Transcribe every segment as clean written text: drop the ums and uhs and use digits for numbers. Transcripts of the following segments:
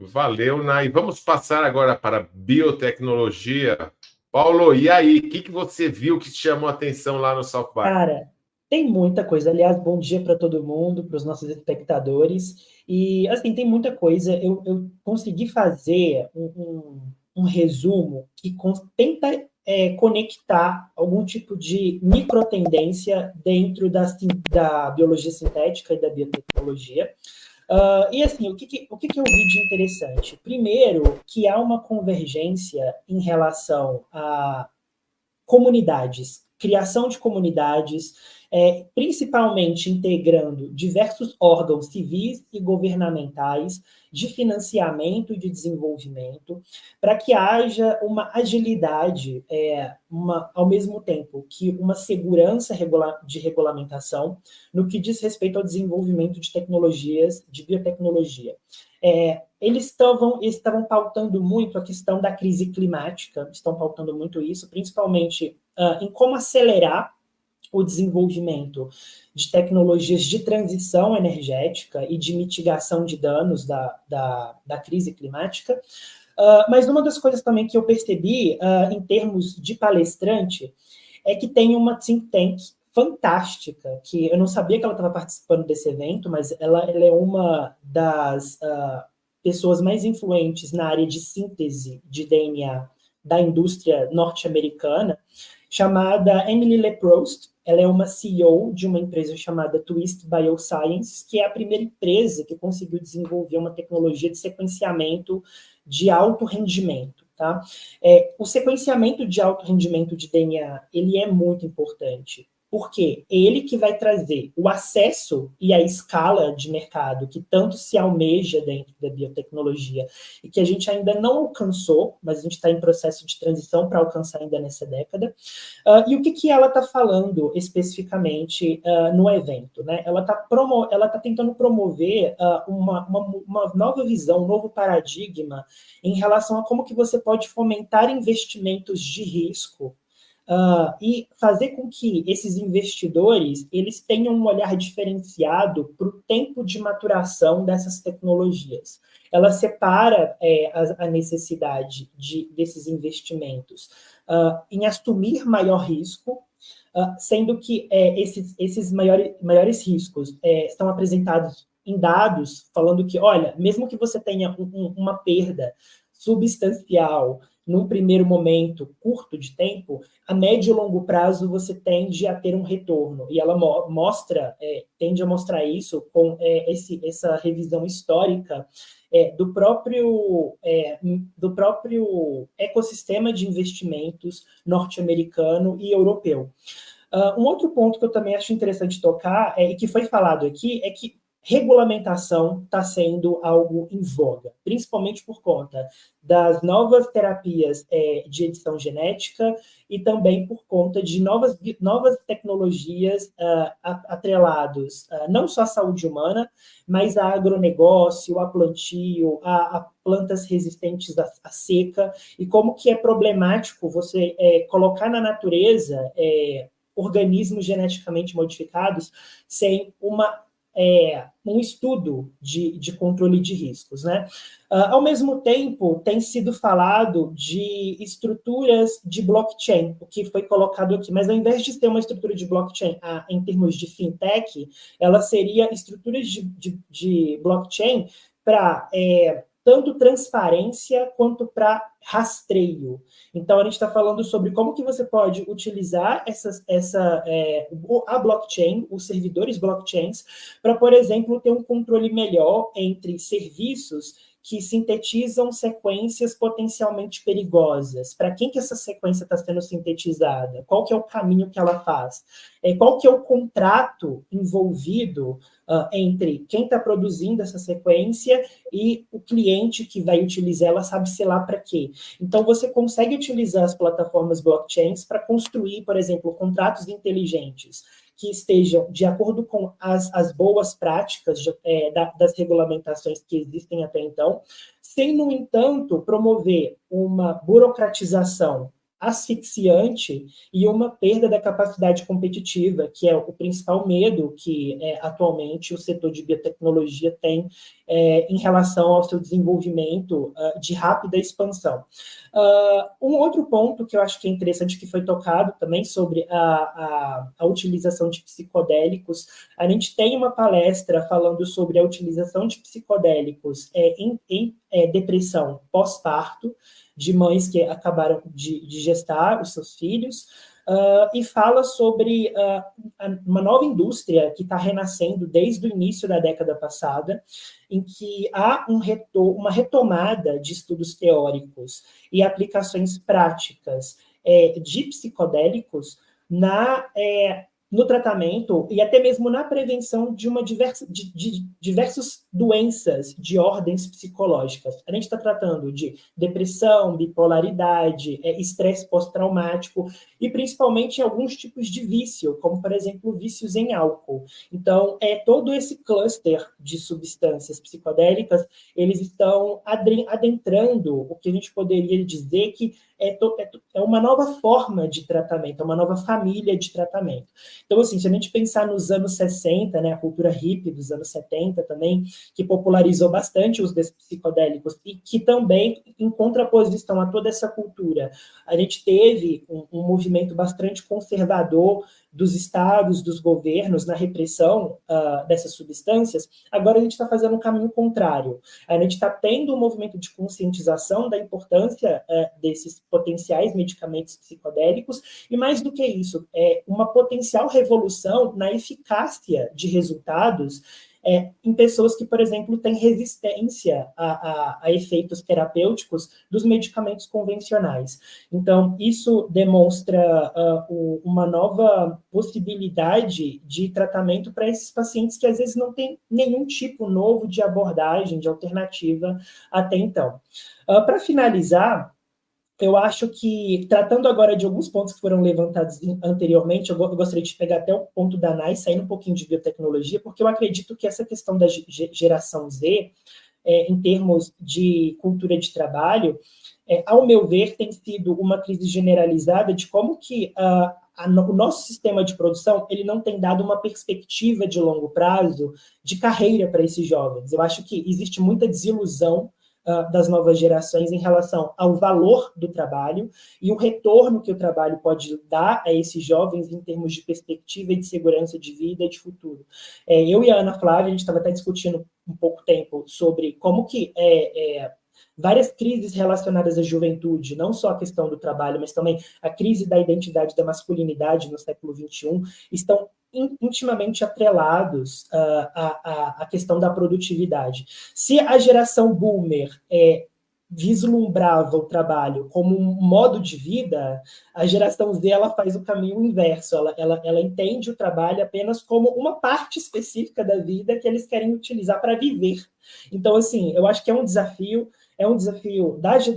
Valeu, Nai. Vamos passar agora para biotecnologia. Paulo, e aí? O que você viu que te chamou a atenção lá no South by? Cara, tem muita coisa. Aliás, bom dia para todo mundo, para os nossos espectadores. E, assim, tem muita coisa. Eu consegui fazer um resumo que tenta conectar algum tipo de microtendência dentro da biologia sintética e da biotecnologia. E assim, o que eu vi de interessante? Primeiro, que há uma convergência em relação a comunidades, criação de comunidades, principalmente integrando diversos órgãos civis e governamentais de financiamento e de desenvolvimento, para que haja uma agilidade, ao mesmo tempo que uma segurança de regulamentação no que diz respeito ao desenvolvimento de tecnologias, de biotecnologia. Eles estavam pautando muito a questão da crise climática, estão pautando muito isso, principalmente em como acelerar o desenvolvimento de tecnologias de transição energética e de mitigação de danos da crise climática. Mas uma das coisas também que eu percebi, em termos de palestrante, é que tem uma think tank fantástica, que eu não sabia que ela estava participando desse evento, mas ela é uma das pessoas mais influentes na área de síntese de DNA da indústria norte-americana, chamada Emily Leproust. Ela é uma CEO de uma empresa chamada Twist Biosciences, que é a primeira empresa que conseguiu desenvolver uma tecnologia de sequenciamento de alto rendimento. Tá? O sequenciamento de alto rendimento de DNA ele é muito importante, porque ele que vai trazer o acesso e a escala de mercado que tanto se almeja dentro da biotecnologia e que a gente ainda não alcançou, mas a gente está em processo de transição para alcançar ainda nessa década. E o que ela está falando especificamente no evento? Né? Ela tá tentando promover uma nova visão, um novo paradigma em relação a como que você pode fomentar investimentos de risco e fazer com que esses investidores eles tenham um olhar diferenciado para o tempo de maturação dessas tecnologias. Ela separa a necessidade desses investimentos em assumir maior risco, sendo que esses maiores riscos são apresentados em dados, falando que, olha, mesmo que você tenha uma perda substancial num primeiro momento curto de tempo, a médio e longo prazo você tende a ter um retorno. E ela tende a mostrar isso com essa revisão histórica do próprio ecossistema de investimentos norte-americano e europeu. Um outro ponto que eu também acho interessante tocar, e que foi falado aqui, é que regulamentação está sendo algo em voga, principalmente por conta das novas terapias de edição genética e também por conta de novas tecnologias atrelados não só à saúde humana, mas a agronegócio, a plantio, a plantas resistentes à seca, e como que é problemático você colocar na natureza organismos geneticamente modificados sem um estudo de controle de riscos. Né? Ao mesmo tempo, tem sido falado de estruturas de blockchain, o que foi colocado aqui, mas ao invés de ter uma estrutura de blockchain em termos de fintech, ela seria estruturas de blockchain para tanto transparência quanto para rastreio. Então, a gente está falando sobre como que você pode utilizar a blockchain, os servidores blockchains, para, por exemplo, ter um controle melhor entre serviços que sintetizam sequências potencialmente perigosas. Para quem que essa sequência está sendo sintetizada? Qual que é o caminho que ela faz? Qual que é o contrato envolvido entre quem está produzindo essa sequência e o cliente que vai utilizar ela, sabe-se lá para quê. Então, você consegue utilizar as plataformas blockchains para construir, por exemplo, contratos inteligentes que estejam de acordo com as boas práticas das regulamentações que existem até então, sem, no entanto, promover uma burocratização asfixiante e uma perda da capacidade competitiva, que é o principal medo que atualmente o setor de biotecnologia tem em relação ao seu desenvolvimento de rápida expansão. Um outro ponto que eu acho que é interessante, que foi tocado também sobre a utilização de psicodélicos, a gente tem uma palestra falando sobre a utilização de psicodélicos em depressão pós-parto, de mães que acabaram de gestar os seus filhos, e fala sobre uma nova indústria que está renascendo desde o início da década passada, em que há uma retomada de estudos teóricos e aplicações práticas de psicodélicos no tratamento e até mesmo na prevenção de diversas doenças de ordens psicológicas. A gente está tratando de depressão, bipolaridade, estresse pós-traumático e principalmente alguns tipos de vício, como, por exemplo, vícios em álcool. Então, todo esse cluster de substâncias psicodélicas, eles estão adentrando o que a gente poderia dizer que é uma nova forma de tratamento, é uma nova família de tratamento. Então, assim, se a gente pensar nos anos 60, né, a cultura hippie dos anos 70 também, que popularizou bastante os psicodélicos e que também, em contraposição a toda essa cultura, a gente teve um movimento bastante conservador dos estados, dos governos, na repressão dessas substâncias. Agora a gente está fazendo um caminho contrário. A gente está tendo um movimento de conscientização da importância desses potenciais medicamentos psicodélicos, e mais do que isso, uma potencial revolução na eficácia de resultados em pessoas que, por exemplo, têm resistência a efeitos terapêuticos dos medicamentos convencionais. Então, isso demonstra uma nova possibilidade de tratamento para esses pacientes que, às vezes, não têm nenhum tipo novo de abordagem, de alternativa até então. Para finalizar, eu acho que, tratando agora de alguns pontos que foram levantados anteriormente, eu gostaria de pegar até o ponto da Nai, saindo um pouquinho de biotecnologia, porque eu acredito que essa questão da geração Z, em termos de cultura de trabalho, ao meu ver, tem sido uma crise generalizada de como que o nosso sistema de produção ele não tem dado uma perspectiva de longo prazo de carreira para esses jovens. Eu acho que existe muita desilusão das novas gerações em relação ao valor do trabalho e o retorno que o trabalho pode dar a esses jovens em termos de perspectiva e de segurança de vida e de futuro. Eu e a Ana Flávia, a gente estava até discutindo um pouco tempo sobre como que várias crises relacionadas à juventude, não só a questão do trabalho, mas também a crise da identidade da masculinidade no século XXI, estão intimamente atrelados à questão da produtividade. Se a geração boomer vislumbrava o trabalho como um modo de vida, a geração Z ela faz o caminho inverso, ela entende o trabalho apenas como uma parte específica da vida que eles querem utilizar para viver. Então, assim, eu acho que é um desafio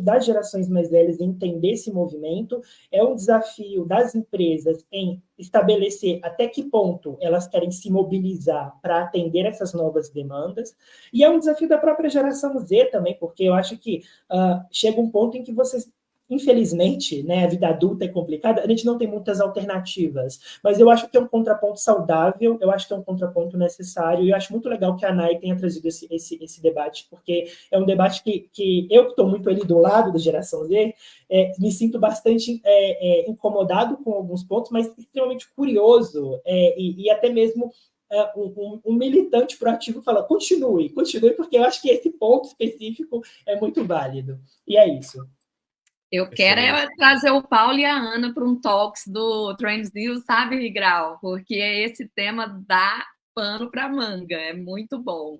das gerações mais velhas em entender esse movimento, é um desafio das empresas em estabelecer até que ponto elas querem se mobilizar para atender essas novas demandas, e é um desafio da própria geração Z também, porque eu acho que chega um ponto em que vocês, infelizmente, né, a vida adulta é complicada, a gente não tem muitas alternativas, mas eu acho que é um contraponto saudável, eu acho que é um contraponto necessário, e eu acho muito legal que a Nai tenha trazido esse debate, porque é um debate que eu, que estou muito ali do lado da geração Z, me sinto bastante incomodado com alguns pontos, mas extremamente curioso, e até mesmo um militante proativo fala, continue, porque eu acho que esse ponto específico é muito válido. E é isso. Eu quero trazer o Paulo e a Ana para um talks do Trends News, sabe, Grau? Porque esse tema dá pano para manga, é muito bom.